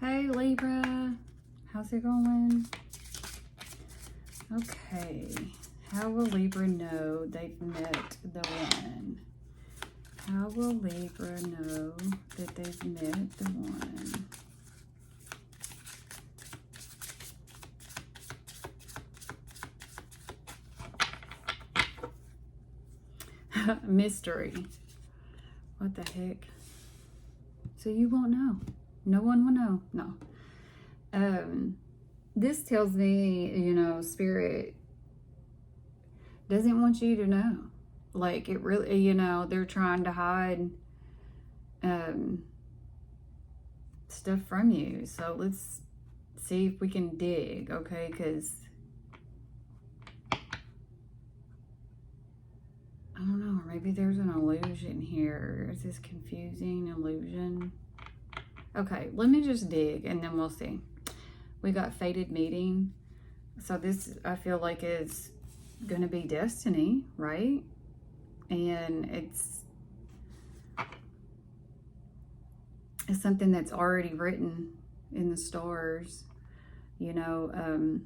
Hey Libra, how's it going? Okay, how will Libra know they've met the one? How will Libra know that they've met the one? Mystery. What the heck? So you won't know. No one will know. No. This tells me, you know, Spirit doesn't want you to know. Like, it really, you know, they're trying to hide stuff from you. So let's see if we can dig, okay? Because I don't know, maybe there's an illusion here. Is this confusing illusion? Okay, let me just dig and then we'll see. We got fated meeting. So this, I feel like, is going to be destiny, right? And it's something that's already written in the stars. You know,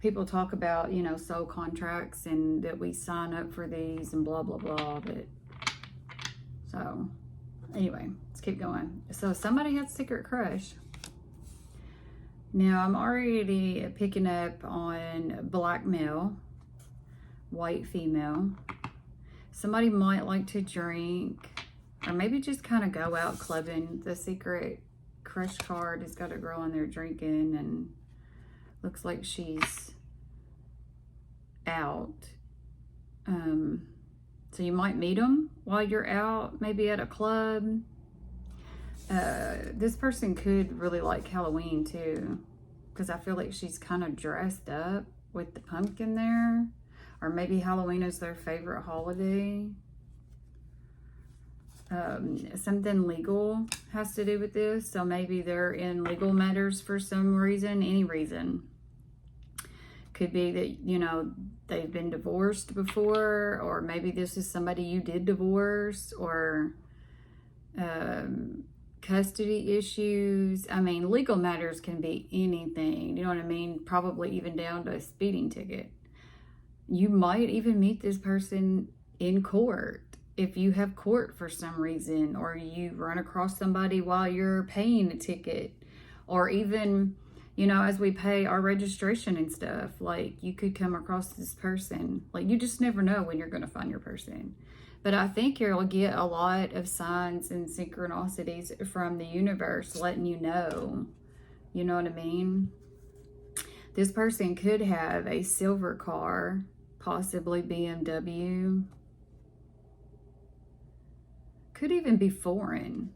people talk about, you know, soul contracts and that we sign up for these and blah, blah, blah. But so anyway, let's keep going. So somebody has a secret crush. Now I'm already picking up on black male, white female. Somebody might like to drink or maybe just kind of go out clubbing. The secret crush card has got a girl in there drinking and looks like she's out. So you might meet them while you're out, maybe at a club. This person could really like Halloween too, because I feel like she's kind of dressed up with the pumpkin there. Or maybe Halloween is their favorite holiday. Something legal has to do with this. So maybe they're in legal matters for some reason, any reason. Could be that, you know, they've been divorced before, or maybe this is somebody you did divorce, or custody issues. I mean, legal matters can be anything, you know what I mean? Probably even down to a speeding ticket. You might even meet this person in court if you have court for some reason, or you run across somebody while you're paying a ticket, or even, you know, as we pay our registration and stuff, like you could come across this person. Like, you just never know when you're going to find your person. But I think you'll get a lot of signs and synchronicities from the universe letting you know. You know what I mean? This person could have a silver car, possibly BMW. Could even be foreign.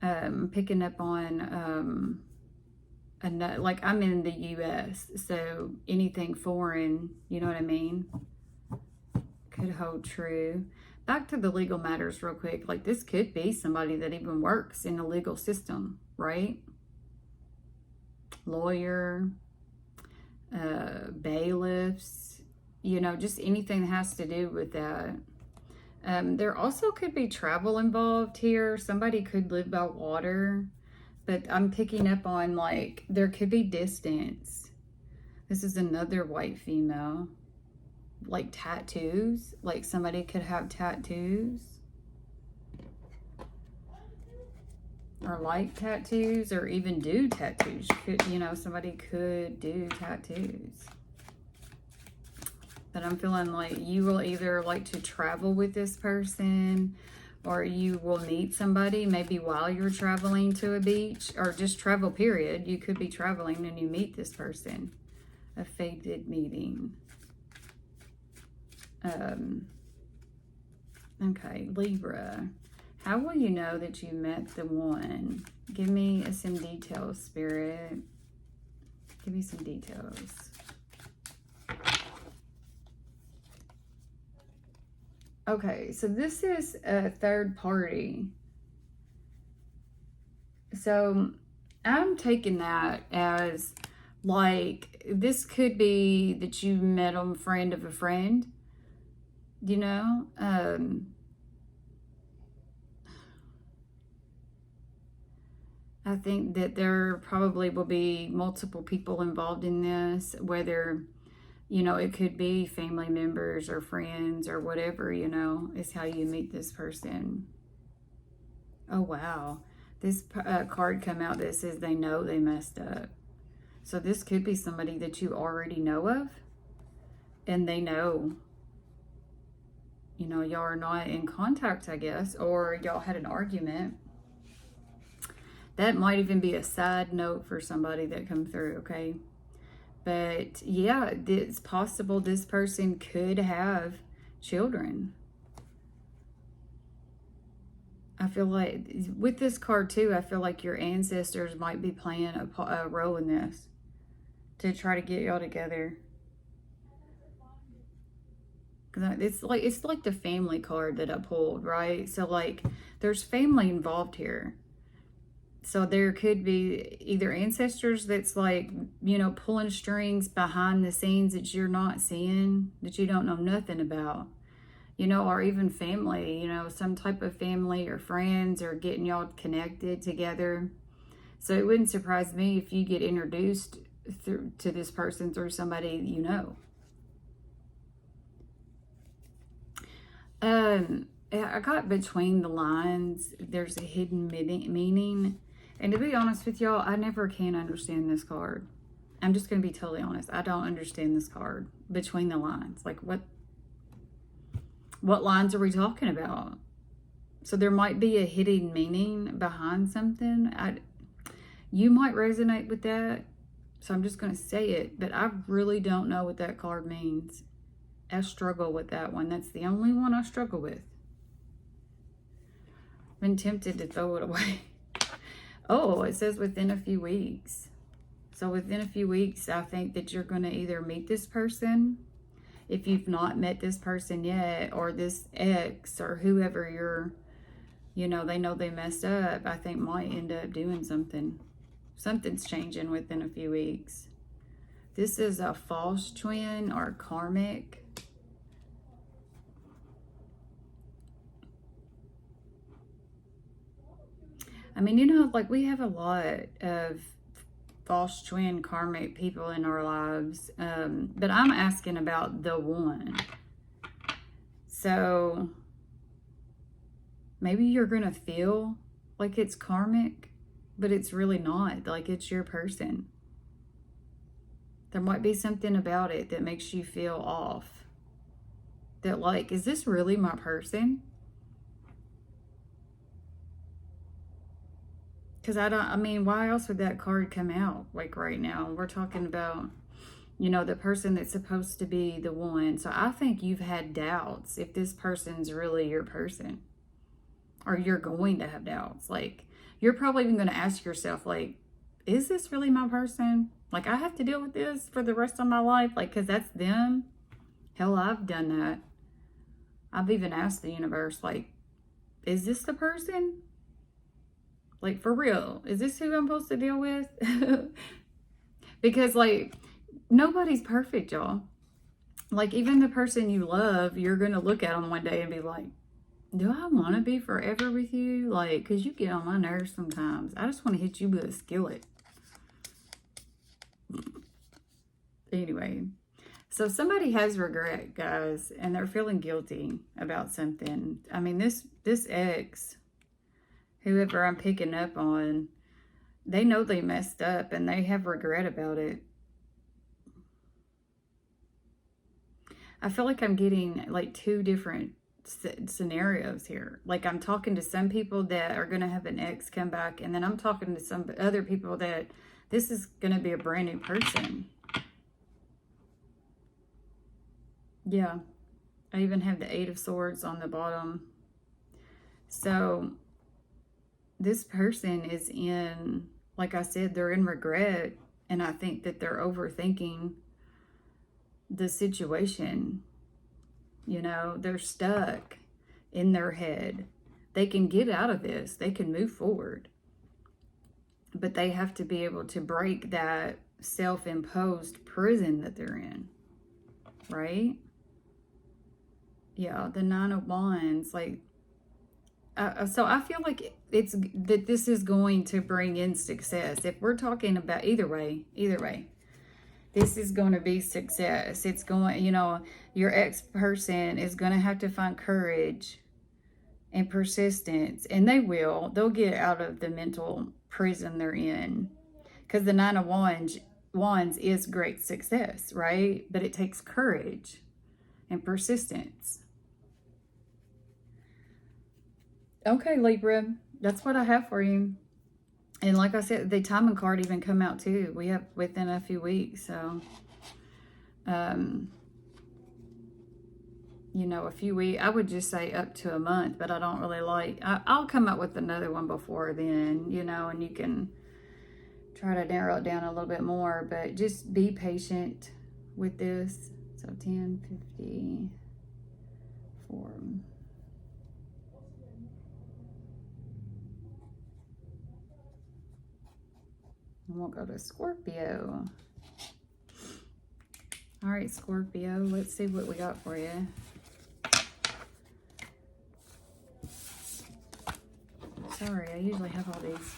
Picking up on like, I'm in the US, so anything foreign, you know what I mean, could hold true. Back to the legal matters real quick. Like, this could be somebody that even works in the legal system, right? Lawyer, bailiffs, you know, just anything that has to do with that. There also could be travel involved here. Somebody could live by water, but I'm picking up on, like, there could be distance. This is another white female. Like tattoos. Like, somebody could have tattoos. Or like tattoos, or even do tattoos. Could, you know, somebody could do tattoos. But I'm feeling like you will either like to travel with this person, or you will meet somebody maybe while you're traveling to a beach, or just travel, period. You could be traveling and you meet this person. A fated meeting. Okay, Libra. How will you know that you met the one? Give me some details, Spirit. Give me some details. Okay, so this is a third party. So I'm taking that as, like, this could be that you met a friend of a friend, you know? I think that there probably will be multiple people involved in this, whether, you know, it could be family members or friends or whatever, you know, is how you meet this person. Oh, wow. This card come out that says they know they messed up. So this could be somebody that you already know of, and they know, you know, y'all are not in contact, I guess, or y'all had an argument. That might even be a side note for somebody that come through, okay? But yeah, it's possible this person could have children. I feel like with this card too, I feel like your ancestors might be playing a role in this to try to get y'all together. Cause it's like the family card that I pulled, right? So like there's family involved here. So there could be either ancestors that's like, you know, pulling strings behind the scenes that you're not seeing, that you don't know nothing about, you know, or even family, you know, some type of family or friends or getting y'all connected together. So it wouldn't surprise me if you get introduced to this person through somebody you know. I got between the lines, there's a hidden meaning. And to be honest with y'all, I never can understand this card. I'm just going to be totally honest. I don't understand this card. Between the lines. Like, what lines are we talking about? So there might be a hidden meaning behind something. You might resonate with that. So I'm just going to say it. But I really don't know what that card means. I struggle with that one. That's the only one I struggle with. Been tempted to throw it away. Oh, it says within a few weeks. So within a few weeks, I think that you're going to either meet this person, if you've not met this person yet, or this ex or whoever you're, you know, they know they messed up, I think might end up doing something. Something's changing within a few weeks. This is a false twin or karmic. I mean, you know, like we have a lot of false twin karmic people in our lives, but I'm asking about the one. So maybe you're going to feel like it's karmic, but it's really not. Like it's your person. There might be something about it that makes you feel off. That like, is this really my person? Because I mean, why else would that card come out like right now? We're talking about, you know, the person that's supposed to be the one. So I think you've had doubts if this person's really your person. Or you're going to have doubts. Like, you're probably even going to ask yourself, like, is this really my person? Like, I have to deal with this for the rest of my life? Like, because that's them? Hell, I've done that. I've even asked the universe, like, is this the person? Like, for real, is this who I'm supposed to deal with? Because, like, nobody's perfect, y'all. Like, even the person you love, you're going to look at them one day and be like, do I want to be forever with you? Like, because you get on my nerves sometimes. I just want to hit you with a skillet. Anyway, so somebody has regret, guys, and they're feeling guilty about something. I mean, this ex, whoever I'm picking up on, they know they messed up and they have regret about it. I feel like I'm getting like two different scenarios here. Like I'm talking to some people that are going to have an ex come back, and then I'm talking to some other people that this is going to be a brand new person. Yeah. I even have the 8 of Swords on the bottom. So this person is in, like I said, they're in regret, and I think that they're overthinking the situation. You know, they're stuck in their head. They can get out of this. They can move forward. But they have to be able to break that self-imposed prison that they're in. Right? Yeah, the 9 of Wands, like, So I feel like this is going to bring in success. If we're talking about either way, this is going to be success. It's going, you know, your ex-person is going to have to find courage and persistence, and they'll get out of the mental prison they're in, because the Nine of Wands is great success, right? But it takes courage and persistence. Okay, Libra, that's what I have for you. And like I said, the timing card even come out too. We have within a few weeks. So, you know, a few weeks, I would just say up to a month, but I don't really like, I'll come up with another one before then, you know, and you can try to narrow it down a little bit more, but just be patient with this. So 1054. And we'll go to Scorpio. All right, Scorpio, let's see what we got for you. Sorry, I usually have all these.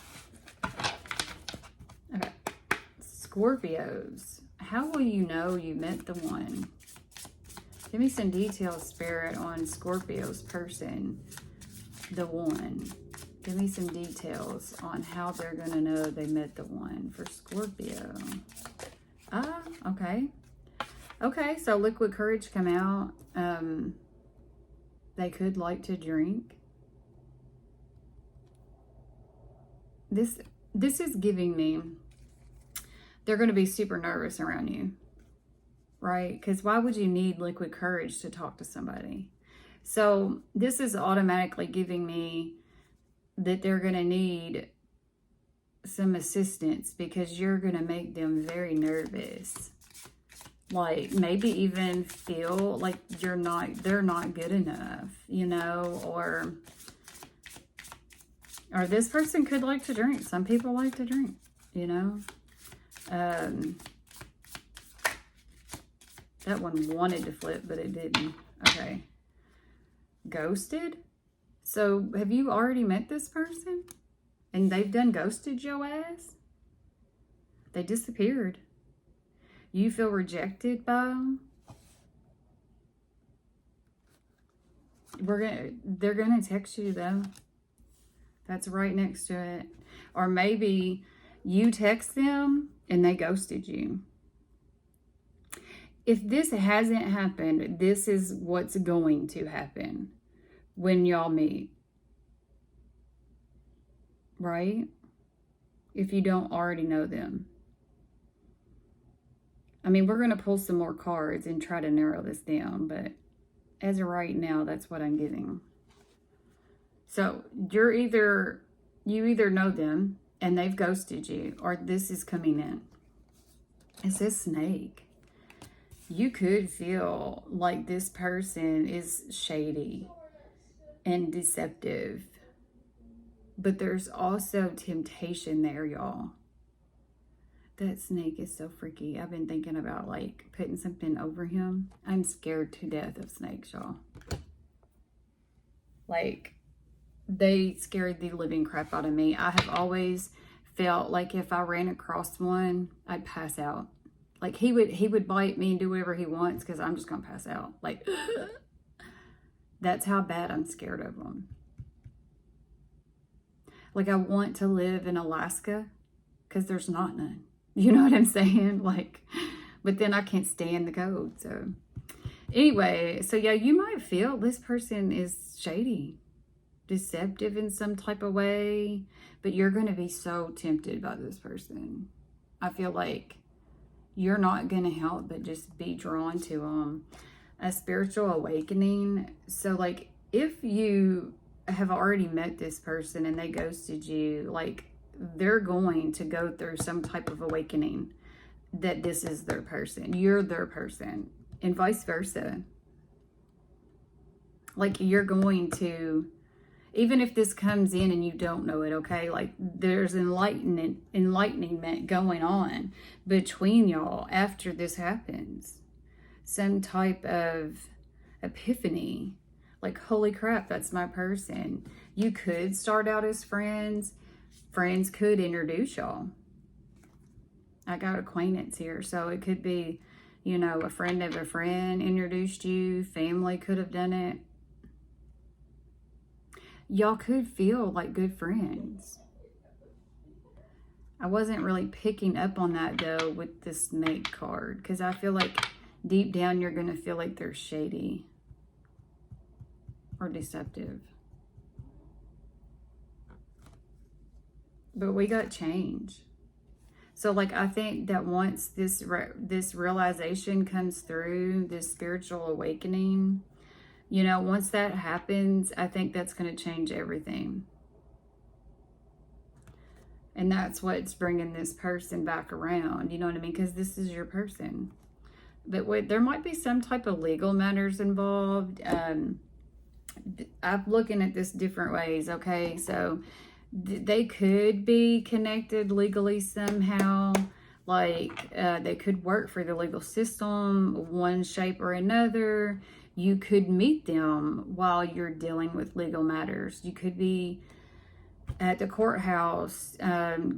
Okay. Scorpios, how will you know you met the one? Give me some details, Spirit, on Scorpio's person, the one. Give me some details on how they're going to know they met the one for Scorpio. Ah, okay. Okay, so liquid courage come out. They could like to drink. This is giving me, they're going to be super nervous around you, right? Because why would you need liquid courage to talk to somebody? So this is automatically giving me that they're going to need some assistance, because you're going to make them very nervous. Like maybe even feel like they're not good enough, you know, or this person could like to drink. Some people like to drink, you know. That one wanted to flip, but it didn't. Okay. Ghosted? So have you already met this person? And they've done ghosted your ass? They disappeared. You feel rejected by them? They're gonna text you though. That's right next to it. Or maybe you text them and they ghosted you. If this hasn't happened, this is what's going to happen when y'all meet. Right? If you don't already know them. I mean, we're going to pull some more cards and try to narrow this down, but as of right now, that's what I'm getting. So you either know them and they've ghosted you, or this is coming in. It says snake. You could feel like this person is shady and deceptive, but there's also temptation there, y'all. That snake is so freaky. I've been thinking about like putting something over him. I'm scared to death of snakes, y'all. Like, they scared the living crap out of me. I have always felt like if I ran across one, I'd pass out. Like he would bite me and do whatever he wants because I'm just gonna pass out. Like, that's how bad I'm scared of them. Like, I want to live in Alaska because there's not none. You know what I'm saying? Like, but then I can't stand the cold. So anyway, so yeah, you might feel this person is shady, deceptive in some type of way, but you're going to be so tempted by this person. I feel like you're not going to help but just be drawn to them. A spiritual awakening. So like, if you have already met this person and they ghosted you, like, they're going to go through some type of awakening that this is their person. You're their person, and vice versa. Like, you're going to, even if this comes in and you don't know it, okay? Like, there's enlightenment going on between y'all after this happens. Some type of epiphany. Like, holy crap, that's my person. You could start out as friends. Friends could introduce y'all. I got acquaintance here, so it could be, you know, a friend of a friend introduced you. Family could have done it. Y'all could feel like good friends. I wasn't really picking up on that, though, with the snake card, because I feel like deep down you're going to feel like they're shady or deceptive. But we got change. So, like, I think that once this realization comes through, this spiritual awakening, you know, once that happens, I think that's going to change everything. And that's what's bringing this person back around, you know what I mean? Because this is your person. But there might be some type of legal matters involved. I'm looking at this different ways, okay? So they could be connected legally somehow. Like they could work for the legal system, one shape or another. You could meet them while you're dealing with legal matters. You could be at the courthouse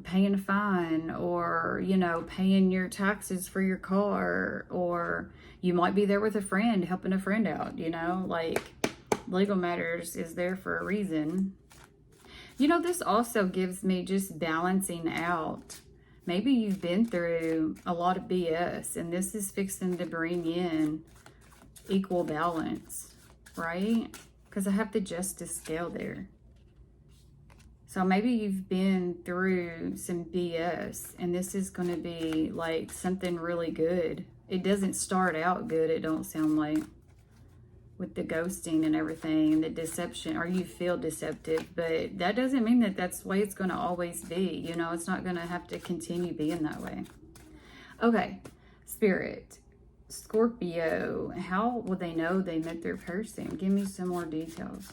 paying a fine, or, you know, paying your taxes for your car, or you might be there with a friend, helping a friend out, you know, like legal matters is there for a reason. You know, this also gives me just balancing out. Maybe you've been through a lot of BS, and this is fixing to bring in equal balance, right? Because I have the justice scale there. So maybe you've been through some BS, and this is going to be like something really good. It doesn't start out good, it don't sound like, with the ghosting and everything, and the deception, or you feel deceptive, but that doesn't mean that that's the way it's going to always be. You know, it's not going to have to continue being that way. Okay, Spirit, Scorpio, how will they know they met their person? Give me some more details.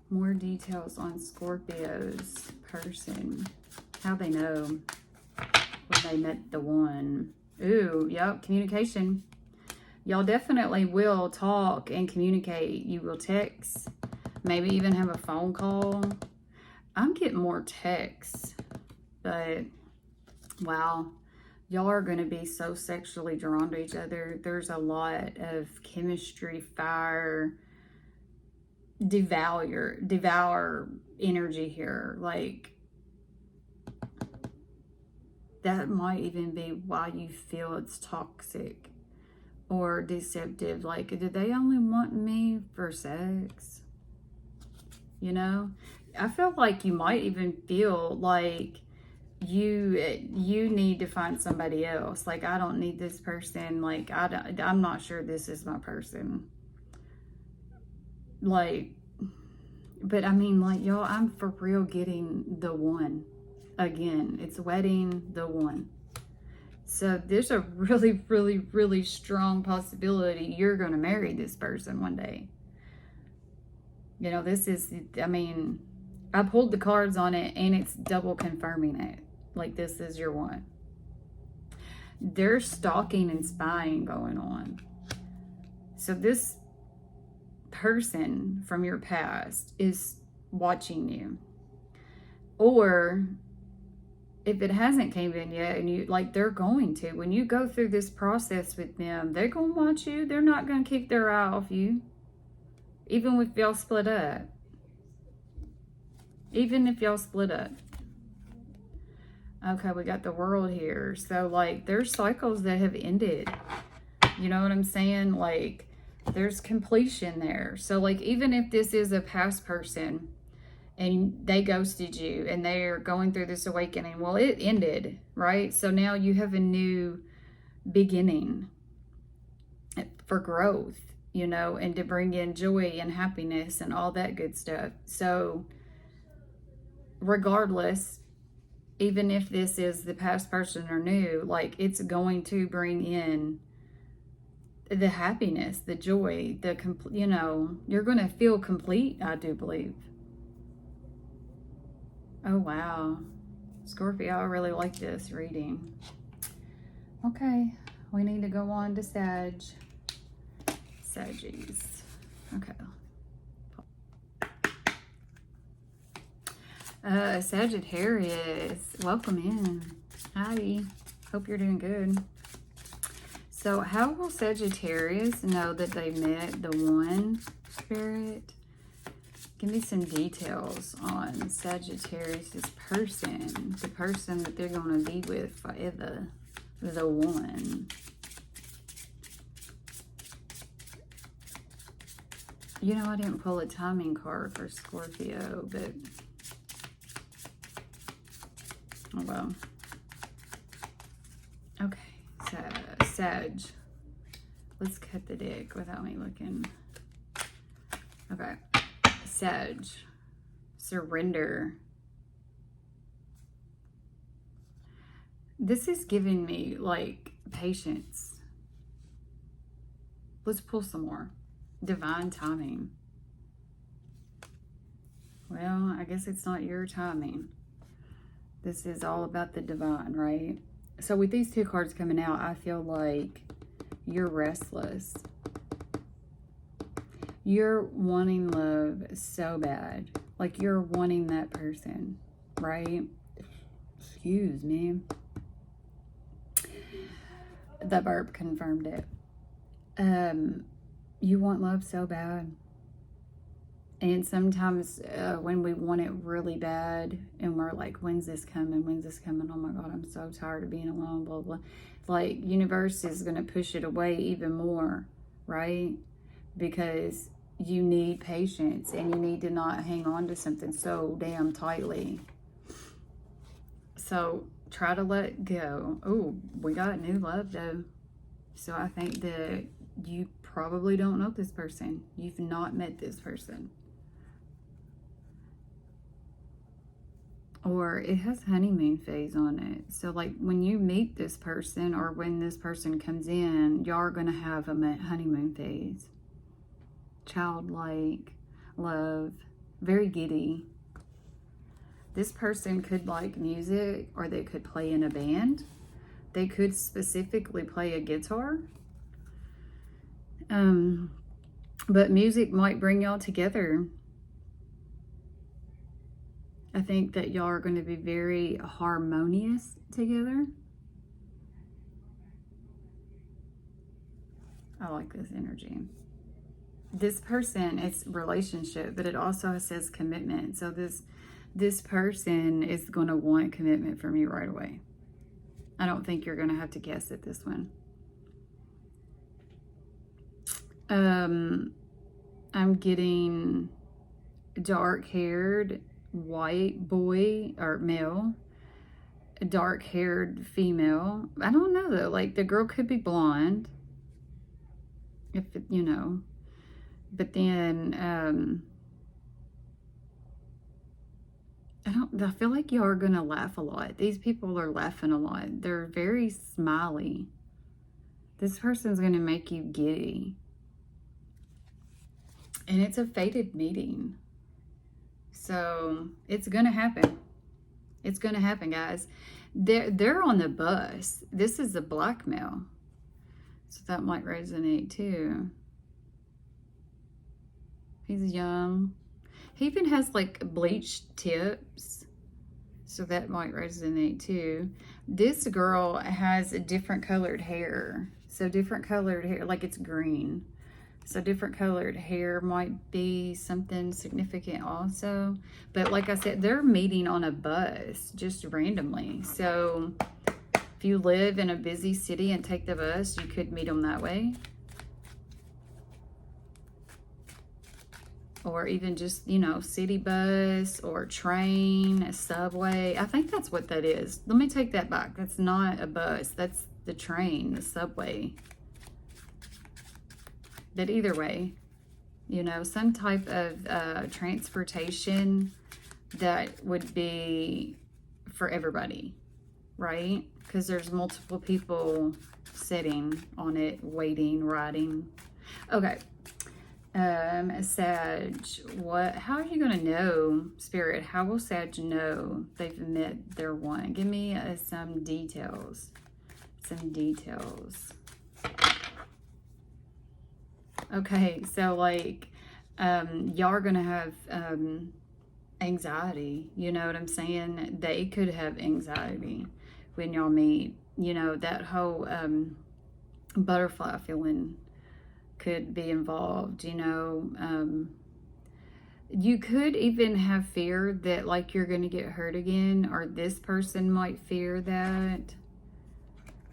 More details on Scorpio's person. How they know when they met the one. Ooh, yep, communication. Y'all definitely will talk and communicate. You will text, maybe even have a phone call. I'm getting more texts, but wow, y'all are going to be so sexually drawn to each other. There's a lot of chemistry, fire, devour energy here. Like, that might even be why you feel it's toxic or deceptive. Like, do they only want me for sex? You know, I feel like you might even feel like you need to find somebody else. Like, I don't need this person. Like, I'm not sure this is my person. Like, but I mean, like, y'all, I'm for real getting the one. Again, it's wedding the one. So there's a really, really, really strong possibility you're going to marry this person one day. You know, this is, I mean, I pulled the cards on it, and it's double confirming it. Like, this is your one. There's stalking and spying going on. So this person from your past is watching you. Or if it hasn't came in yet, and you, like, they're going to, when you go through this process with them, they're going to watch you. They're not going to keep their eye off you. Even if y'all split up. Even if y'all split up. Okay, we got the World here. So, like, there's cycles that have ended. You know what I'm saying? Like, there's completion there. So, like, even if this is a past person and they ghosted you and they're going through this awakening, well, it ended, right? So now you have a new beginning for growth, you know, and to bring in joy and happiness and all that good stuff. So regardless, even if this is the past person or new, like, it's going to bring in the happiness, the joy, you know, you're going to feel complete, I do believe. Oh, wow. Scorpio, I really like this reading. Okay, we need to go on to Saggies. Okay. Sagittarius, welcome in. Hi, hope you're doing good. So how will Sagittarius know that they met the one, Spirit? Give me some details on Sagittarius's person, the person that they're going to be with forever, the one. You know, I didn't pull a timing card for Scorpio, but oh well. Okay, so Sag. Let's cut the deck without me looking. Okay, Sag. Surrender. This is giving me like patience. Let's pull some more. Divine timing. Well, I guess it's not your timing. This is all about the divine, right? So with these two cards coming out, I feel like you're restless. You're wanting love so bad. Like you're wanting that person, right? Excuse me. The burp confirmed it. You want love so bad. And sometimes when we want it really bad and we're like, when's this coming? When's this coming? Oh my God, I'm so tired of being alone, blah, blah. Like universe is going to push it away even more, right? Because you need patience and you need to not hang on to something so damn tightly. So try to let go. Oh, we got new love though. So I think that you probably don't know this person. You've not met this person. Or it has honeymoon phase on it. So like when you meet this person or when this person comes in, y'all are going to have a honeymoon phase. Childlike, love, very giddy. This person could like music or they could play in a band. They could specifically play a guitar. But music might bring y'all together. I think that y'all are going to be very harmonious together. I like this energy. This person, it's relationship, but it also says commitment. So this person is going to want commitment from you right away. I don't think you're going to have to guess at this one. I'm getting dark-haired white boy or male, dark-haired female. I don't know though. Like the girl could be blonde, if it, you know. But then I feel like you are gonna laugh a lot. These people are laughing a lot. They're very smiley. This person's gonna make you giddy. And it's a fated meeting. So it's gonna happen. It's gonna happen, guys. They're on the bus. This is a blackmail. So that might resonate too. He's young. He even has like bleached tips. So that might resonate too. This girl has a different colored hair. So different colored hair, like it's green. So different colored hair might be something significant also. But like I said, they're meeting on a bus just randomly. So if you live in a busy city and take the bus, you could meet them that way. Or even just, you know, city bus or train, a subway. I think that's what that is. Let me take that back. That's not a bus. That's the train, the subway. But either way, you know, some type of transportation that would be for everybody, right? Because there's multiple people sitting on it, waiting, riding. Okay. Sag, how are you going to know, Spirit? How will Sag know they've met their one? Give me some details. Some details. Okay, so like y'all are gonna have anxiety. You know what I'm saying? They could have anxiety when y'all meet. You know, that whole butterfly feeling could be involved, you know. You could even have fear that, like, you're going to get hurt again, or this person might fear that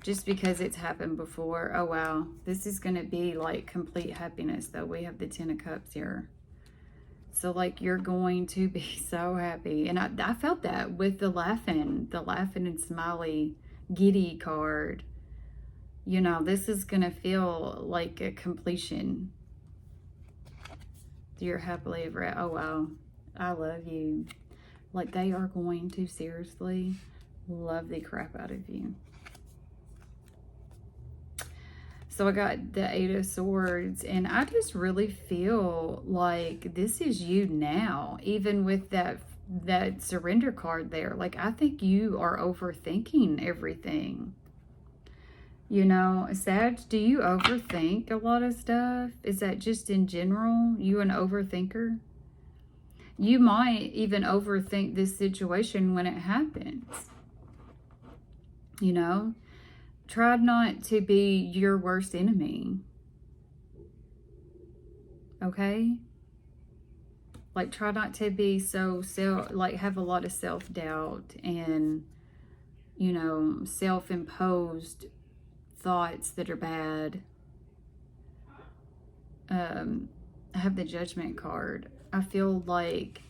just because it's happened before. Oh, wow. This is going to be, like, complete happiness, though. We have the Ten of Cups here. So, like, you're going to be so happy. And I felt that with the laughing and smiley, giddy card. You know, this is going to feel like a completion. You're happily ever at. Oh, wow. I love you. Like, they are going to seriously love the crap out of you. So I got the Eight of Swords, and I just really feel like this is you now, even with that surrender card there. Like, I think you are overthinking everything. You know, Sag, do you overthink a lot of stuff? Is that just in general, you an overthinker? You might even overthink this situation when it happens. You know? Try not to be your worst enemy. Okay? Like, try not to be so have a lot of self-doubt and, you know, self-imposed thoughts that are bad. I have the Judgment card. I feel like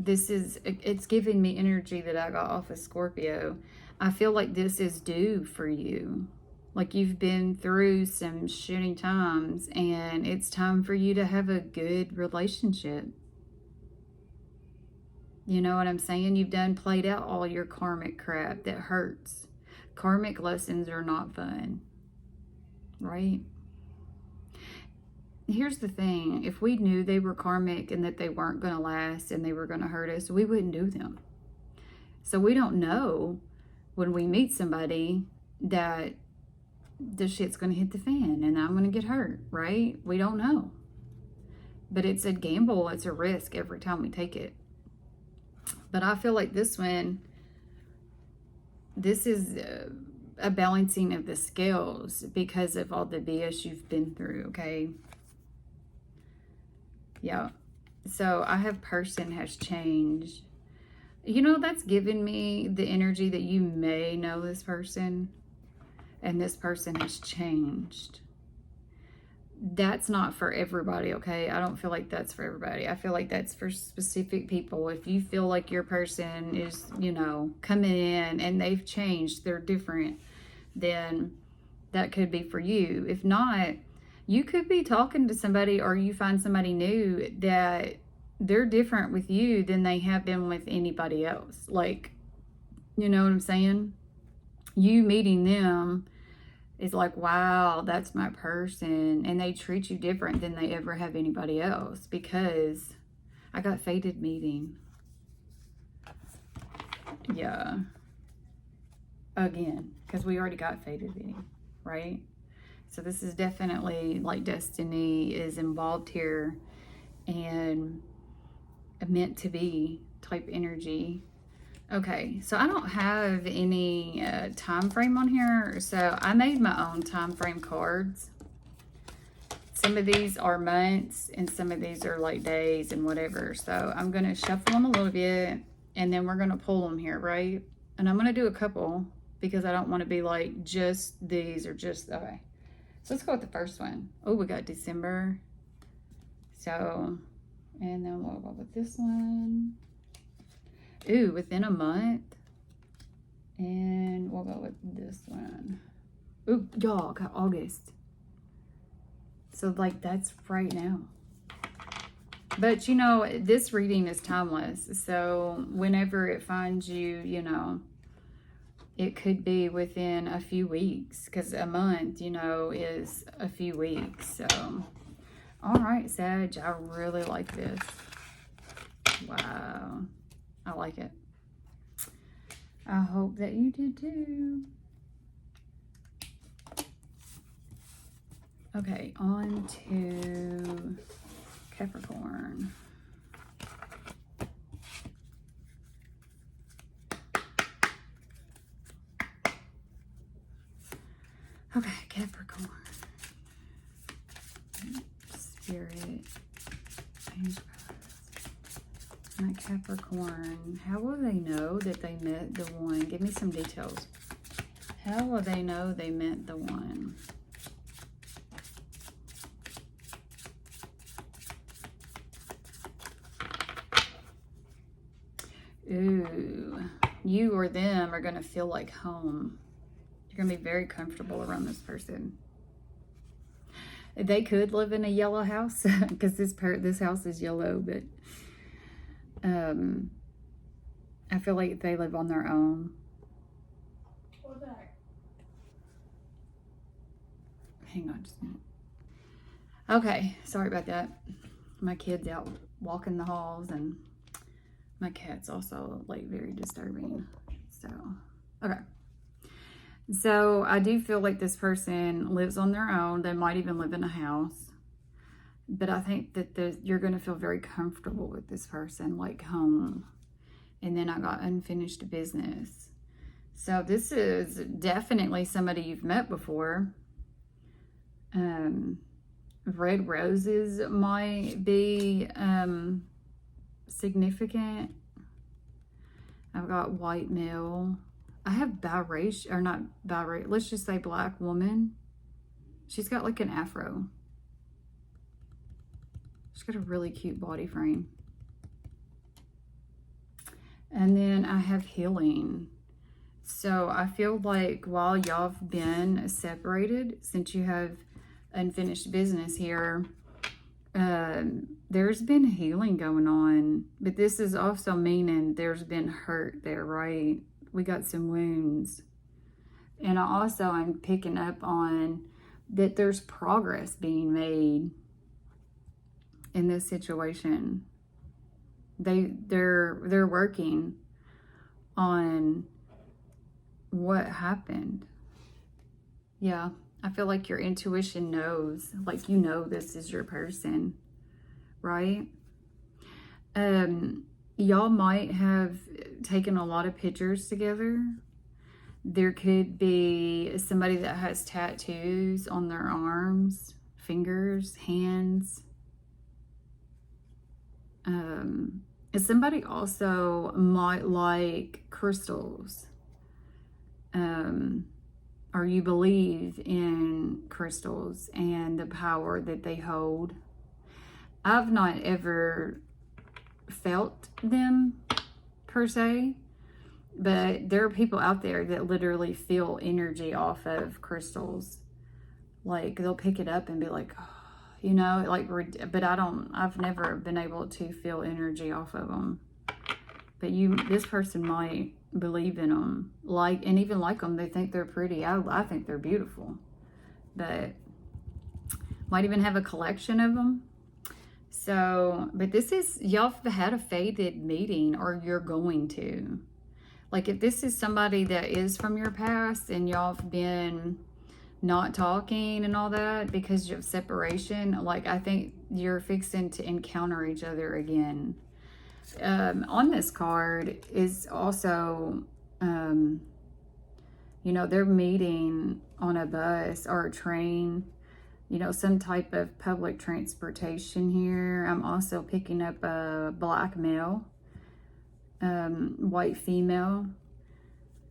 it's giving me energy that I got off of Scorpio. I feel like this is due for you. Like, you've been through some shitty times, and it's time for you to have a good relationship. You know what I'm saying? You've played out all your karmic crap that hurts. Karmic lessons are not fun, right? Here's the thing. If we knew they were karmic and that they weren't going to last and they were going to hurt us, we wouldn't do them. So we don't know when we meet somebody that the shit's going to hit the fan and I'm going to get hurt, right? We don't know. But it's a gamble. It's a risk every time we take it. But I feel like this one, this is a balancing of the scales because of all the BS you've been through, okay? Yeah. So I have person has changed. You know, that's given me the energy that you may know this person and this person has changed. That's not for everybody, okay? I don't feel like that's for everybody. I feel like that's for specific people. If you feel like your person is, you know, coming in and they've changed, they're different, then that could be for you. If not, you could be talking to somebody or you find somebody new that they're different with you than they have been with anybody else. Like, you know what I'm saying? You meeting them is like, wow, that's my person. And they treat you different than they ever have anybody else because I got fated meeting. Yeah. Again, because we already got fated meeting, right? So this is definitely like destiny is involved here and meant to be type energy. Okay, so I don't have any time frame on here, so I made my own time frame cards. Some of these are months, and some of these are like days and whatever. So I'm going to shuffle them a little bit, and then we're going to pull them here, right? And I'm going to do a couple, because I don't want to be like just these or just, okay. So let's go with the first one. Oh, we got December. So, and then we'll go with this one. Ooh, within a month. And we'll go with this one. Ooh, y'all got August. So, like, that's right now. But, you know, this reading is timeless. So, whenever it finds you, you know, it could be within a few weeks. Because a month, you know, is a few weeks. So, all right, Sag, I really like this. Wow. I like it. I hope that you did too. Okay, on to Capricorn. Okay, Capricorn. Spirit. My Capricorn. How will they know that they met the one? Give me some details. How will they know they met the one? Ooh, you or them are going to feel like home. You're going to be very comfortable around this person. They could live in a yellow house because this house is yellow, but I feel like they live on their own. What's that? Hang on just a minute. Okay, sorry about that. My kid's out walking the halls, and my cat's also like very disturbing. So, okay. So I do feel like this person lives on their own. They might even live in a house. But I think that you're going to feel very comfortable with this person, like home. And then I got unfinished business. So this is definitely somebody you've met before. Red roses might be significant. I've got white male. I have biracial, or not biracial, let's just say black woman. She's got like an afro. She's got a really cute body frame. And then I have healing. So I feel like while y'all have been separated, since you have unfinished business here, there's been healing going on. But this is also meaning there's been hurt there, right? We got some wounds. And I also am picking up on that there's progress being made in this situation. They're working on what happened. Yeah, I feel like your intuition knows, like you know this is your person, right? Y'all might have taken a lot of pictures together. There could be somebody that has tattoos on their arms, fingers, hands. Somebody also might like crystals. Or you believe in crystals and the power that they hold. I've not ever felt them per se, but there are people out there that literally feel energy off of crystals. Like they'll pick it up and be like, oh, you know, like, but I've never been able to feel energy off of them. But this person might believe in them, and even like them. They think they're pretty. I think they're beautiful, but might even have a collection of them. So, but this is, y'all have had a fated meeting, or you're going to. Like if this is somebody that is from your past and y'all have been not talking and all that because of separation, like I think you're fixing to encounter each other again. On this card is also, you know, they're meeting on a bus or a train, you know, some type of public transportation here. I'm also picking up a black male, white female.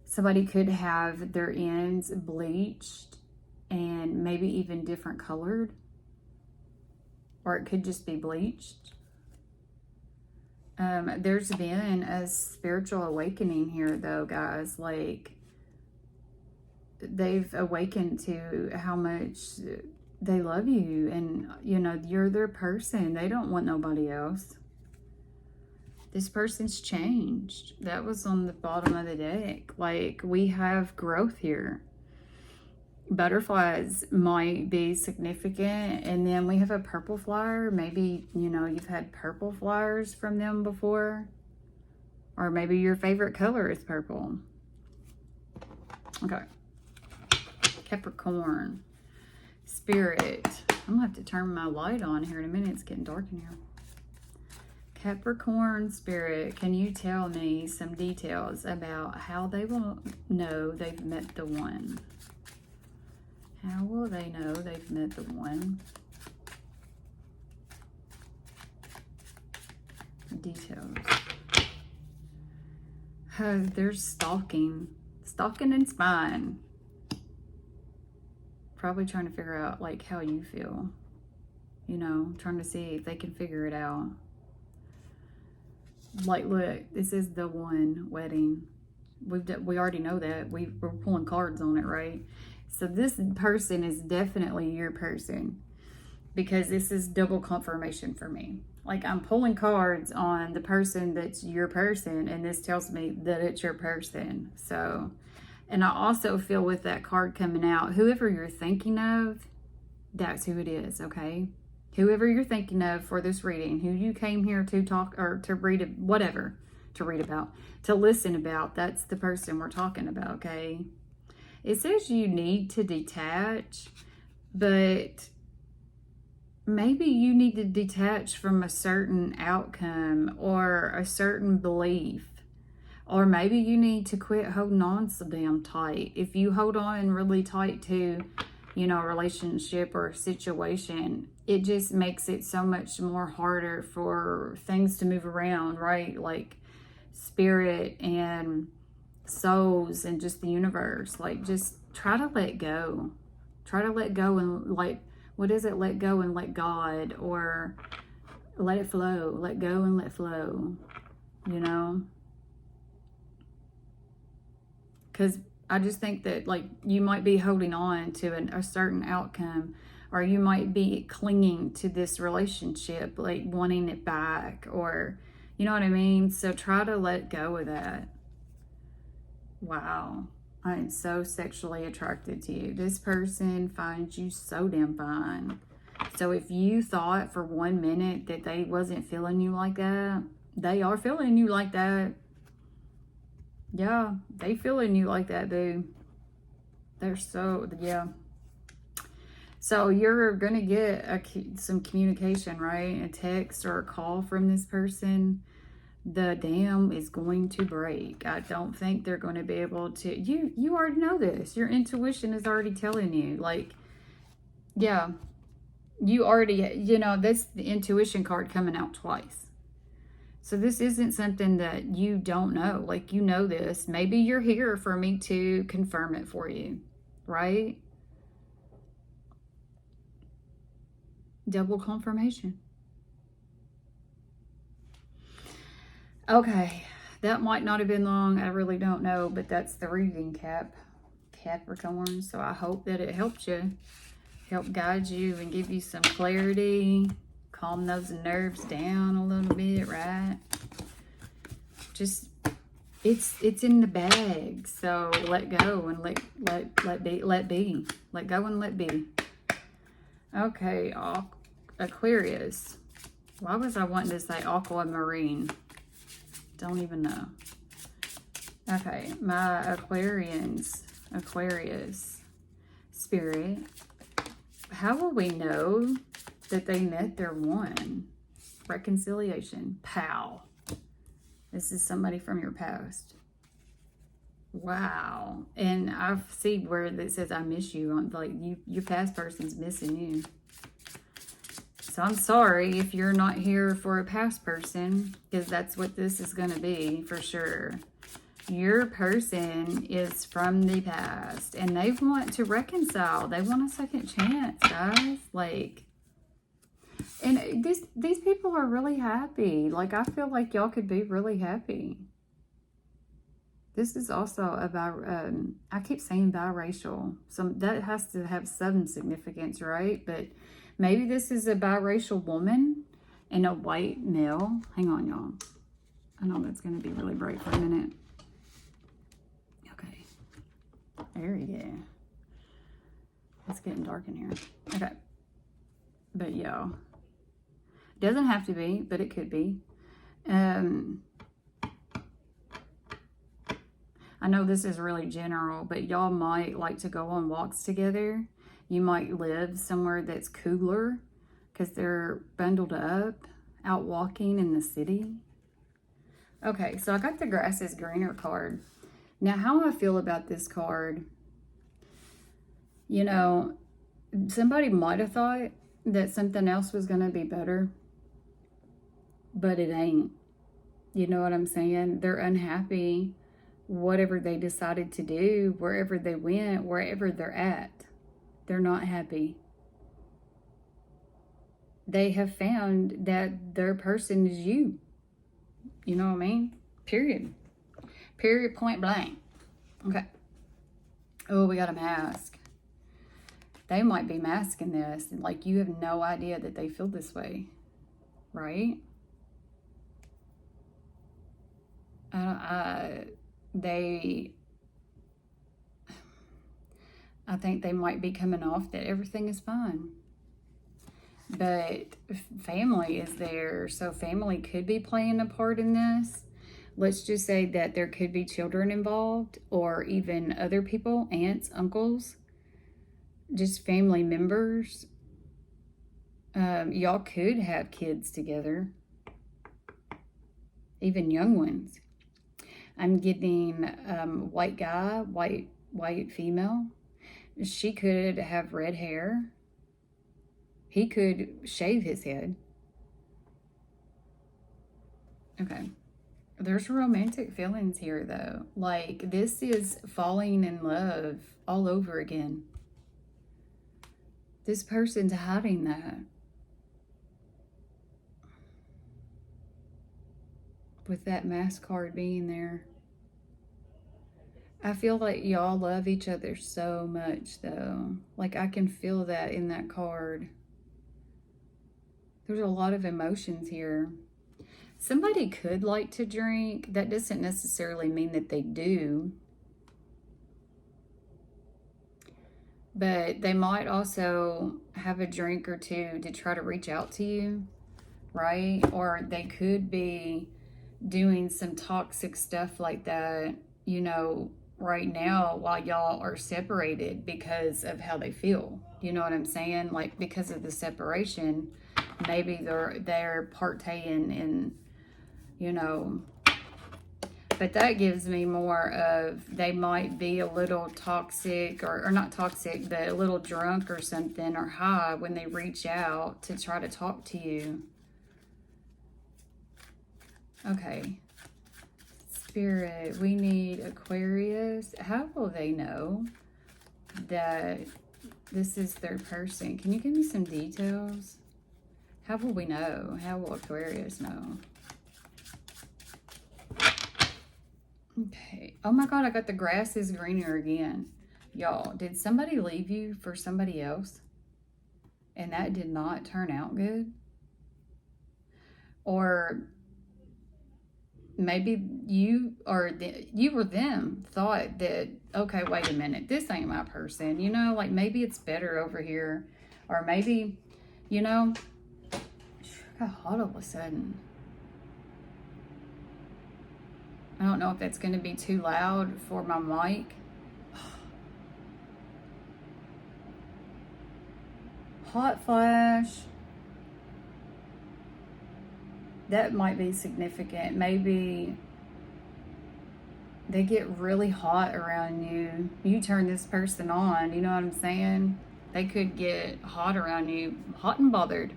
Somebody could have their ends bleached and maybe even different colored, or it could just be bleached. There's been a spiritual awakening here though, guys. Like they've awakened to how much they love you, and you know, you're their person. They don't want nobody else. This person's changed. That was on the bottom of the deck. Like we have growth here. Butterflies might be significant, and then we have a purple flower. Maybe, you know, you've had purple flowers from them before, or maybe your favorite color is purple. Okay, Capricorn spirit. I'm gonna have to turn my light on here in a minute. It's getting dark in here. Capricorn spirit, can you tell me some details about how they will know they've met the one? How will they know they've met the one? Details. Oh, there's stalking. Stalking and spying. Probably trying to figure out, like, how you feel. You know, trying to see if they can figure it out. Like, look, this is the one wedding. We already know that. We're pulling cards on it, right? So this person is definitely your person, because this is double confirmation for me. Like, I'm pulling cards on the person that's your person, and this tells me that it's your person. So, and I also feel with that card coming out, whoever you're thinking of, that's who it is, okay? Whoever you're thinking of for this reading, who you came here to talk or to read, whatever, to read about, to listen about, that's the person we're talking about, okay? It says you need to detach, but maybe you need to detach from a certain outcome or a certain belief. Or maybe you need to quit holding on so damn tight. If you hold on really tight to, you know, a relationship or a situation, it just makes it so much more harder for things to move around, right? Like spirit and souls and just the universe. Like, just try to let go. Try to let go and, like, what is it? Let go and let God, or let it flow. Let go and let flow, you know? Because I just think that, like, you might be holding on to a certain outcome, or you might be clinging to this relationship, like wanting it back, or, you know what I mean? So try to let go of that. Wow. I am so sexually attracted to you. This person finds you so damn fine. So if you thought for 1 minute that they wasn't feeling you like that, they are feeling you like that. Yeah, they feeling you like that, boo. They're so, yeah. So you're going to get some communication, right? A text or a call from this person. The dam is going to break. I don't think they're going to be able to. You already know this. Your intuition is already telling you. Like, yeah, you already, you know, that's the intuition card coming out twice. So this isn't something that you don't know. Like, you know this. Maybe you're here for me to confirm it for you, right? Double confirmation. Okay, that might not have been long. I really don't know, but that's the reading, Capricorn. So I hope that it helped you, help guide you and give you some clarity, calm those nerves down a little bit, right? Just, it's in the bag. So let go and let be, let go and let be. Okay, Aquarius. Why was I wanting to say aquamarine? Don't even know. Okay, my Aquarius, spirit. How will we know that they met their one? Reconciliation. Pow. This is somebody from your past. Wow. And I see where it says I miss you. Like, your past person's missing you. So I'm sorry if you're not here for a past person, because that's what this is going to be for sure. Your person is from the past and they want to reconcile. They want a second chance, guys. Like, and these people are really happy. Like, I feel like y'all could be really happy. This is also about, I keep saying biracial. That has to have some significance, right? But maybe this is a biracial woman and a white male. Hang on, y'all. I know that's going to be really bright for a minute. Okay. There we go. It's getting dark in here. Okay. But, y'all. Doesn't have to be, but it could be. I know this is really general, but y'all might like to go on walks together. You might live somewhere that's cooler because they're bundled up, out walking in the city. Okay, so I got the grass is greener card. Now, how I feel about this card, You know, somebody might have thought that something else was going to be better, but it ain't. You know what I'm saying? They're unhappy, whatever they decided to do, wherever they went, wherever they're at. They're not happy. They have found that their person is you. You know what I mean? Period. Period, point blank. Okay. Oh, we got a mask. They might be masking this. Like, you have no idea that they feel this way. Right? I think they might be coming off that everything is fine. But family is there. So family could be playing a part in this. Let's just say that there could be children involved, or even other people, aunts, uncles, just family members. Y'all could have kids together, even young ones. I'm getting white guy, white female. She could have red hair. He could shave his head. Okay. There's romantic feelings here, though. Like, this is falling in love all over again. This person's hiding that. With that mask card being there. I feel like y'all love each other so much, though. Like, I can feel that in that card. There's a lot of emotions here. Somebody could like to drink. That doesn't necessarily mean that they do. But they might also have a drink or two to try to reach out to you, right? Or they could be doing some toxic stuff like that, you know, right now while y'all are separated because of how they feel. You know what I'm saying? Like, because of the separation, maybe they're partaking in, you know, but that gives me more of they might be a little toxic, or not toxic, but a little drunk or something, or high when they reach out to try to talk to you. Okay. Spirit, we need Aquarius. How will they know that this is their person? Can you give me some details? How will we know? How will Aquarius know? Okay. Oh my God, I got the grass is greener again. Y'all, did somebody leave you for somebody else? And that did not turn out good? Or maybe you or you or them thought that, okay, wait a minute, this ain't my person. You know, like, maybe it's better over here. Or maybe, you know, I got hot all of a sudden. I don't know if that's going to be too loud for my mic. Hot flash. That might be significant. Maybe they get really hot around you. You turn this person on. You know what I'm saying? They could get hot around you. Hot and bothered.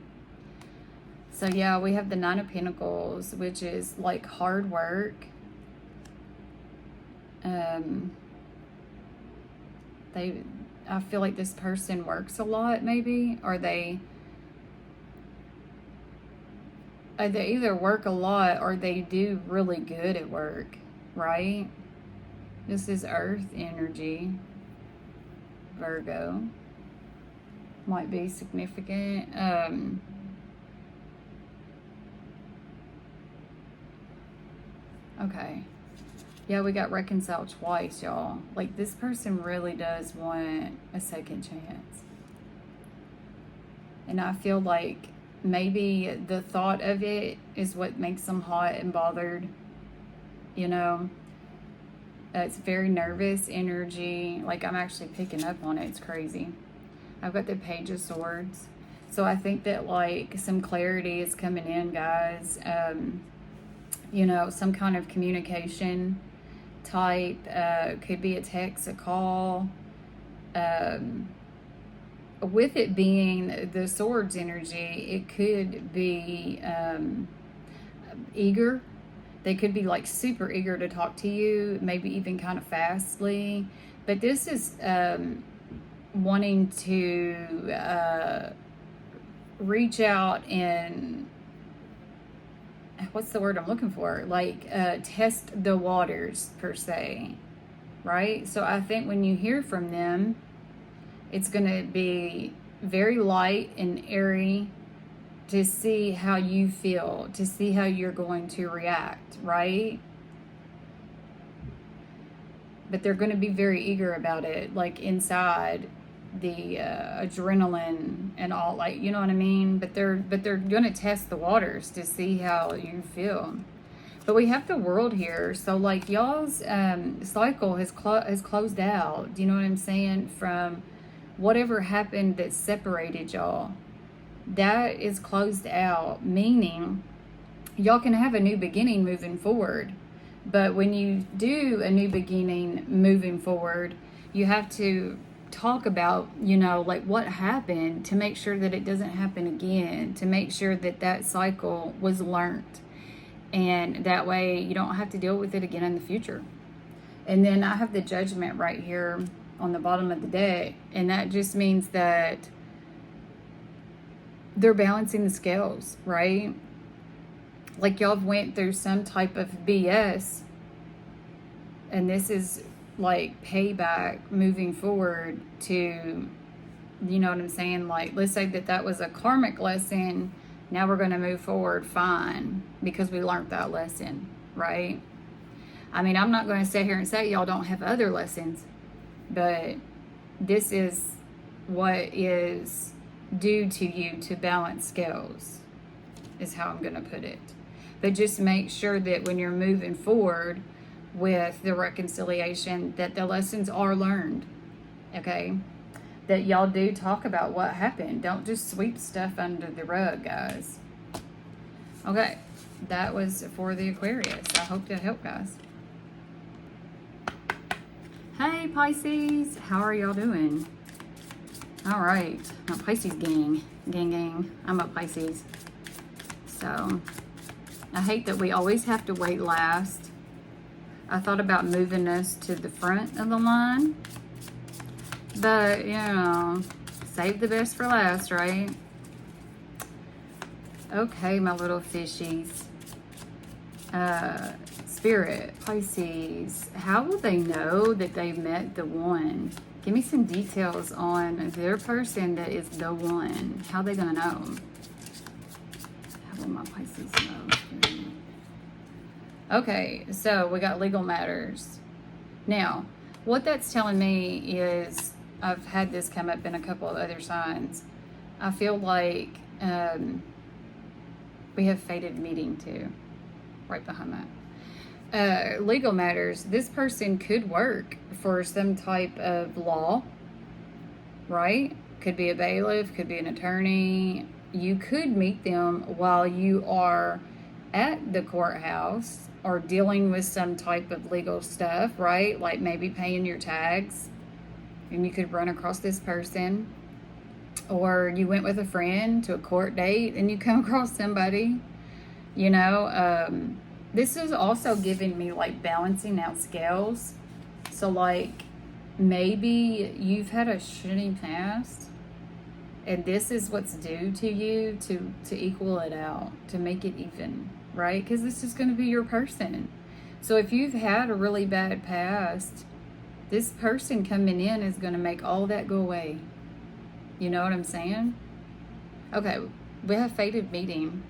So yeah, we have the Nine of Pentacles, which is like hard work. I feel like this person works a lot, maybe, or they either work a lot or they do really good at work, right? This is Earth energy. Virgo might be significant. Okay. Yeah, we got reconciled twice, y'all. Like, this person really does want a second chance. And I feel like maybe the thought of it is what makes them hot and bothered. You know? It's very nervous energy. Like, I'm actually picking up on it. It's crazy. I've got the Page of Swords. So I think that, like, some clarity is coming in, guys. You know, some kind of communication type. Could be a text, a call. with it being the swords energy, it could be eager. They could be like super eager to talk to you, maybe even kind of fastly. But this is wanting to reach out and, what's the word I'm looking for? Like test the waters per se, right? So I think when you hear from them, it's going to be very light and airy to see how you feel, to see how you're going to react, right? But they're going to be very eager about it, like inside the adrenaline and all, like, you know what I mean? But they're going to test the waters to see how you feel. But we have the world here, so like y'all's cycle has closed out. Do you know what I'm saying? From whatever happened that separated y'all, that is closed out, meaning y'all can have a new beginning moving forward. But when you do a new beginning moving forward, you have to talk about, you know, like what happened to make sure that it doesn't happen again, to make sure that that cycle was learned. And that way you don't have to deal with it again in the future. And then I have the Judgment right here on the bottom of the deck. And that just means that they're balancing the scales, right? Like y'all went through some type of BS. And this is like payback moving forward to, you know what I'm saying? Like, let's say that was a karmic lesson. Now we're going to move forward fine because we learned that lesson, right? I mean, I'm not going to sit here and say y'all don't have other lessons, but this is what is due to you to balance scales, is how I'm going to put it. But just make sure that when you're moving forward with the reconciliation, that the lessons are learned, okay? That y'all do talk about what happened. Don't just sweep stuff under the rug, guys. Okay, that was for the Aquarius. I hope that helped, guys. Hey, Pisces. How are y'all doing? All right. My Pisces gang. I'm a Pisces. So, I hate that we always have to wait last. I thought about moving us to the front of the line. But, you know, save the best for last, right? Okay, my little fishies. Spirit, Pisces, how will they know that they've met the one? Give me some details on their person that is the one. How are they going to know? How will my Pisces know? Okay, so we got legal matters. Now, what that's telling me is, I've had this come up in a couple of other signs. I feel like we have fated meeting too, right behind that. Legal matters. This person could work for some type of law, right? Could be a bailiff, could be an attorney. You could meet them while you are at the courthouse or dealing with some type of legal stuff, right? Like maybe paying your tags. And you could run across this person. Or you went with a friend to a court date and you come across somebody. You know, this is also giving me like balancing out scales. So like maybe you've had a shitty past and this is what's due to you to equal it out, to make it even, right? Because this is going to be your person. So if you've had a really bad past, this person coming in is going to make all that go away. You know what I'm saying? Okay, we have fated meeting.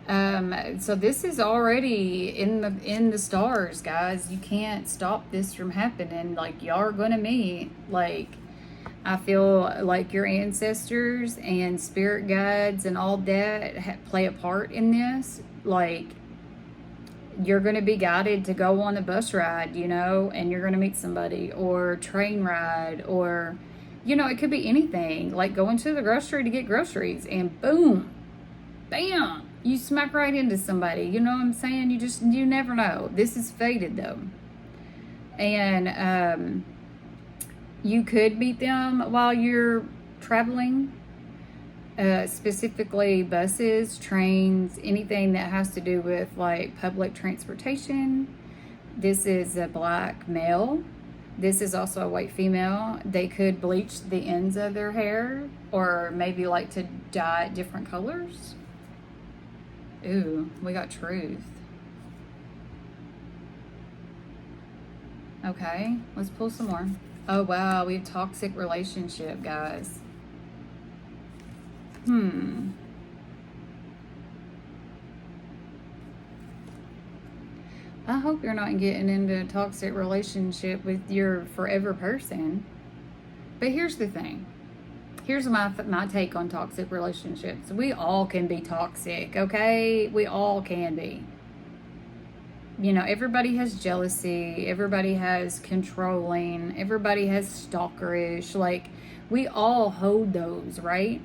So this is already in the stars, guys. You can't stop this from happening. Like, y'all are gonna meet. Like, I feel like your ancestors and spirit guides and all that play a part in this. Like, you're gonna be guided to go on a bus ride, you know, and you're gonna meet somebody, or train ride, or, you know, it could be anything. Like going to the grocery to get groceries and boom, bam, you smack right into somebody. You know what I'm saying? You never know. This is fated though. And you could meet them while you're traveling, specifically buses, trains, anything that has to do with like public transportation. This is a black male. This is also a white female. They could bleach the ends of their hair or maybe like to dye it different colors. Ooh, we got truth. Okay, let's pull some more. Oh wow, we have toxic relationship, guys. I hope you're not getting into a toxic relationship with your forever person. But here's the thing. Here's my take on toxic relationships. We all can be toxic, okay? We all can be. You know, everybody has jealousy. Everybody has controlling. Everybody has stalkerish. Like, we all hold those, right?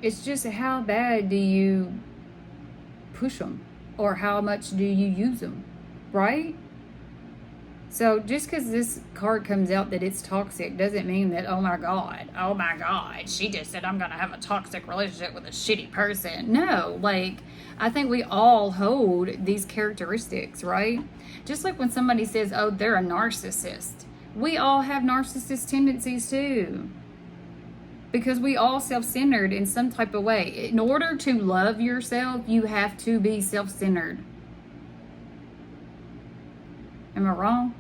It's just how bad do you push them? Or how much do you use them? Right? So just because this card comes out that it's toxic doesn't mean that, oh my God, she just said I'm going to have a toxic relationship with a shitty person. No, like, I think we all hold these characteristics, right? Just like when somebody says, oh, they're a narcissist. We all have narcissist tendencies too. Because we all self-centered in some type of way. In order to love yourself, you have to be self-centered. Am I wrong?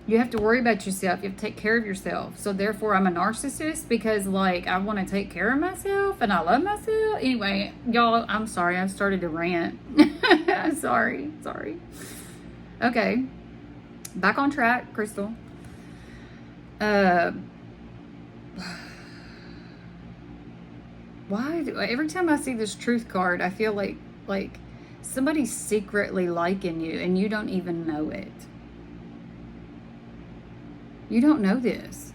You have to worry about yourself. You have to take care of yourself. So therefore, I'm a narcissist because, like, I want to take care of myself and I love myself. Anyway, y'all, I'm sorry. I've started to rant. Sorry. Okay. Back on track, Crystal. Why every time I see this truth card, I feel like somebody's secretly liking you and you don't even know it. You don't know this.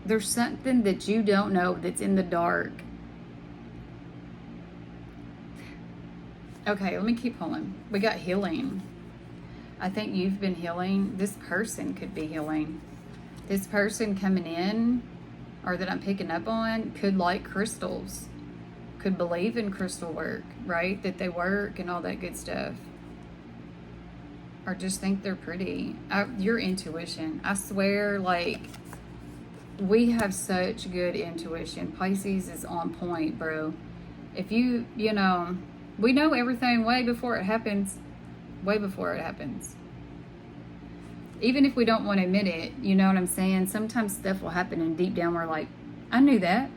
There's something that you don't know that's in the dark. Okay, let me keep pulling. We got healing. I think you've been healing. This person could be healing. This person coming in, or that I'm picking up on, could like crystals. Could believe in crystal work, right? That they work and all that good stuff. Or just think they're pretty. Your intuition. I swear, like, we have such good intuition. Pisces is on point, bro. If you know, we know everything way before it happens. Way before it happens. Even if we don't want to admit it, you know what I'm saying? Sometimes stuff will happen and deep down we're like, I knew that.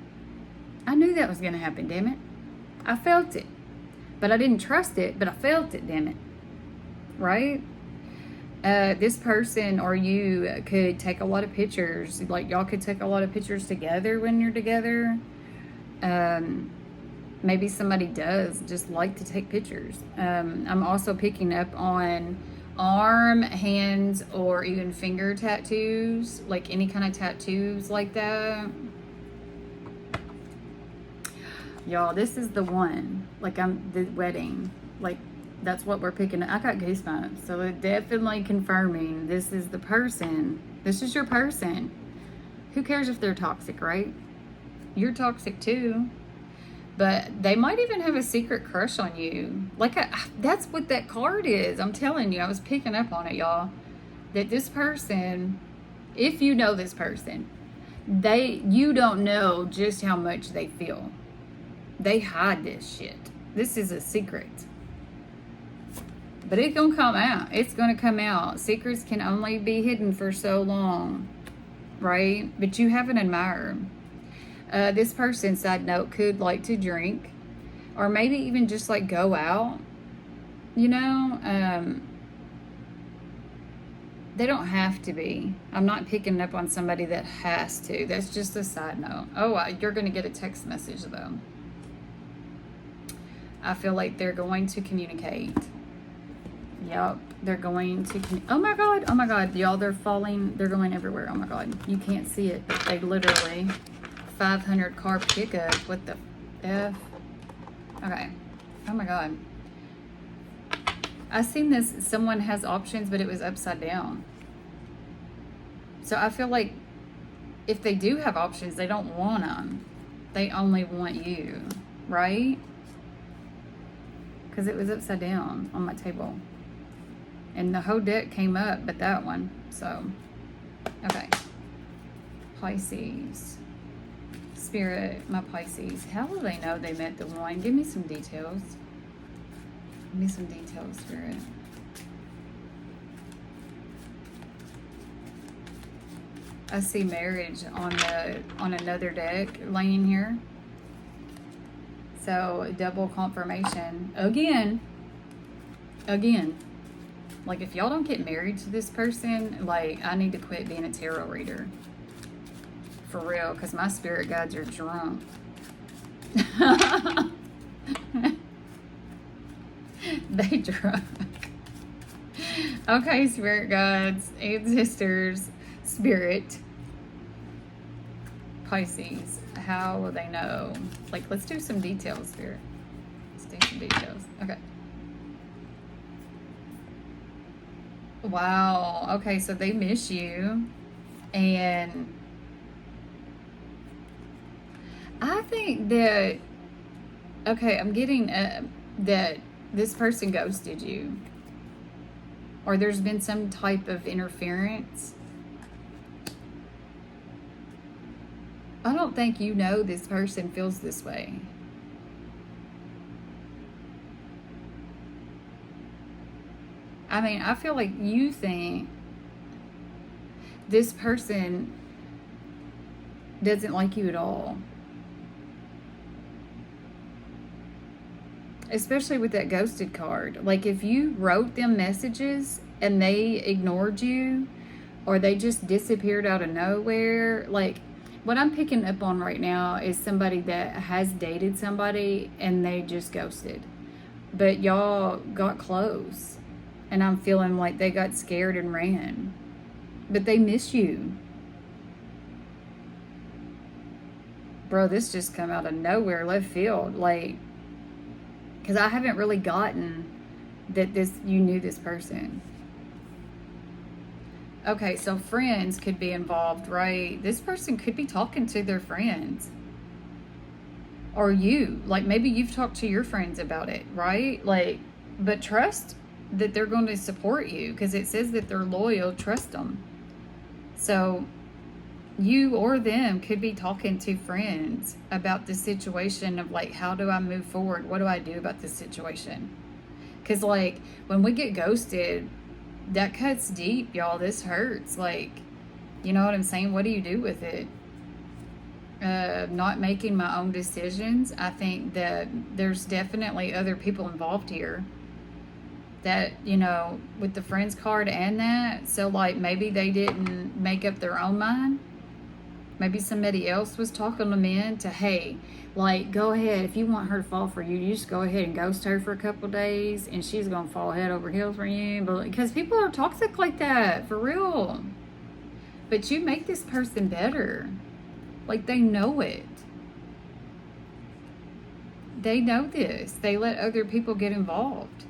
I knew that was going to happen, damn it. I felt it. But I didn't trust it, but I felt it, damn it. Right? This person or you could take a lot of pictures. Like, y'all could take a lot of pictures together when you're together. Maybe somebody does just like to take pictures. I'm also picking up on arm, hands, or even finger tattoos. Like any kind of tattoos like that. Y'all, this is the one. Like, the wedding. Like, that's what we're picking up. I got goosebumps. So it definitely confirming this is the person. This is your person. Who cares if they're toxic, right? You're toxic too. But they might even have a secret crush on you. Like, that's what that card is. I'm telling you, I was picking up on it, y'all. That this person, if you know this person, you don't know just how much they feel. They hide this shit. This is a secret. But it's going to come out. It's going to come out. Secrets can only be hidden for so long. Right? But you have an admirer. This person, side note, could like to drink. Or maybe even just like go out. You know? They don't have to be. I'm not picking up on somebody that has to. That's just a side note. Oh, you're going to get a text message though. I feel like they're going to communicate. Yep, they're going to, oh my God, y'all, they're falling, they're going everywhere. Oh my God, you can't see it, but they literally, 500 car pickup, what the F? Okay, oh my God. I seen this, someone has options, but it was upside down. So I feel like if they do have options, they don't want them. They only want you, right? Because it was upside down on my table. And the whole deck came up, but that one. So, okay. Pisces. Spirit, my Pisces. How will they know they met the one? Give me some details. Give me some details, Spirit. I see marriage on another deck laying here. So double confirmation again. Like, if y'all don't get married to this person, like, I need to quit being a tarot reader. For real, because my spirit guides are drunk. They drunk. Okay, spirit guides, ancestors, spirit, Pisces. How will they know? Like, let's do some details, spirit. Let's do some details. Okay. Wow. Okay, so they miss you. And I think that, okay, I'm getting that this person ghosted you. Or there's been some type of interference. I don't think you know this person feels this way. I mean, I feel like you think this person doesn't like you at all. Especially with that ghosted card. Like, if you wrote them messages and they ignored you, or they just disappeared out of nowhere, like, what I'm picking up on right now is somebody that has dated somebody and they just ghosted. But y'all got close. And I'm feeling like they got scared and ran. But they miss you. Bro, this just come out of nowhere, left field. Like, because I haven't really gotten that you knew this person. Okay, so friends could be involved, right? This person could be talking to their friends. Or you. Like, maybe you've talked to your friends about it, right? Like, but trust that they're going to support you, because it says that they're loyal. Trust them. So you or them could be talking to friends about the situation of, like, how do I move forward? What do I do about this situation? Because, like, when we get ghosted, that cuts deep, y'all. This hurts. Like, you know what I'm saying? What do you do with it? Not making my own decisions. I think that there's definitely other people involved here. That, you know, with the friends card and that. So, like, maybe they didn't make up their own mind. Maybe somebody else was talking them into, hey, like, go ahead. If you want her to fall for you, you just go ahead and ghost her for a couple days, and she's going to fall head over heels for you. But because people are toxic like that, for real. But you make this person better. Like, they know it. They know this. They let other people get involved.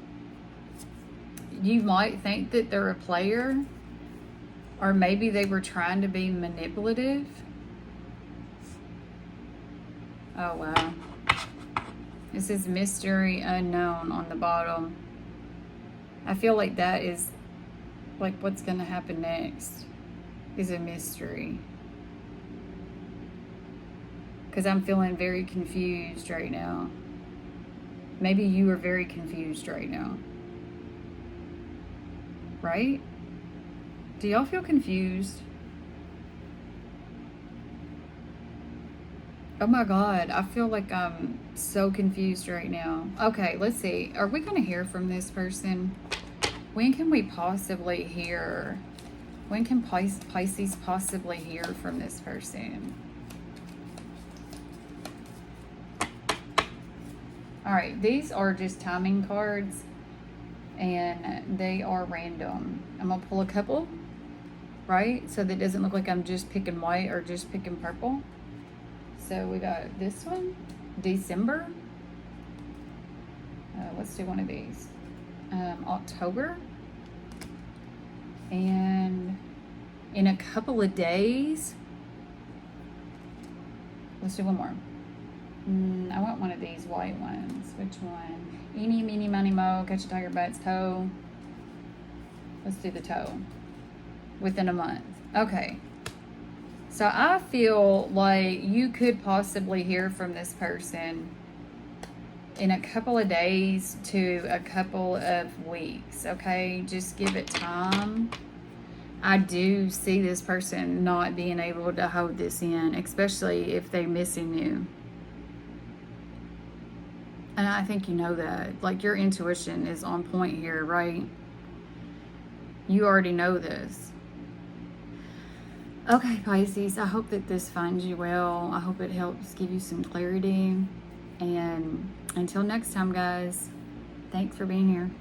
You might think that they're a player, or maybe they were trying to be manipulative. Oh, wow. This is mystery unknown on the bottom. I feel like that is, like, what's going to happen next is a mystery. Because I'm feeling very confused right now. Maybe you are very confused right now. Right? Do y'all feel confused? Oh my God, I feel like I'm so confused right now. Okay, let's see. Are we going to hear from this person? When can we possibly hear? When can Pisces possibly hear from this person? All right, these are just timing cards. And they are random. I'm going to pull a couple, right? So that it doesn't look like I'm just picking white or just picking purple. So we got this one, December. Let's do one of these. October. And in a couple of days, Let's do one more. I want one of these white ones. Which one? Eeny, meeny, miny, mo. Catch a tiger by its toe. Let's do the toe. Within a month. Okay. So I feel like you could possibly hear from this person in a couple of days to a couple of weeks. Okay. Just give it time. I do see this person not being able to hold this in, especially if they're missing you. And I think you know that. Like, your intuition is on point here, right? You already know this. Okay, Pisces, I hope that this finds you well. I hope it helps give you some clarity. And until next time, guys, thanks for being here.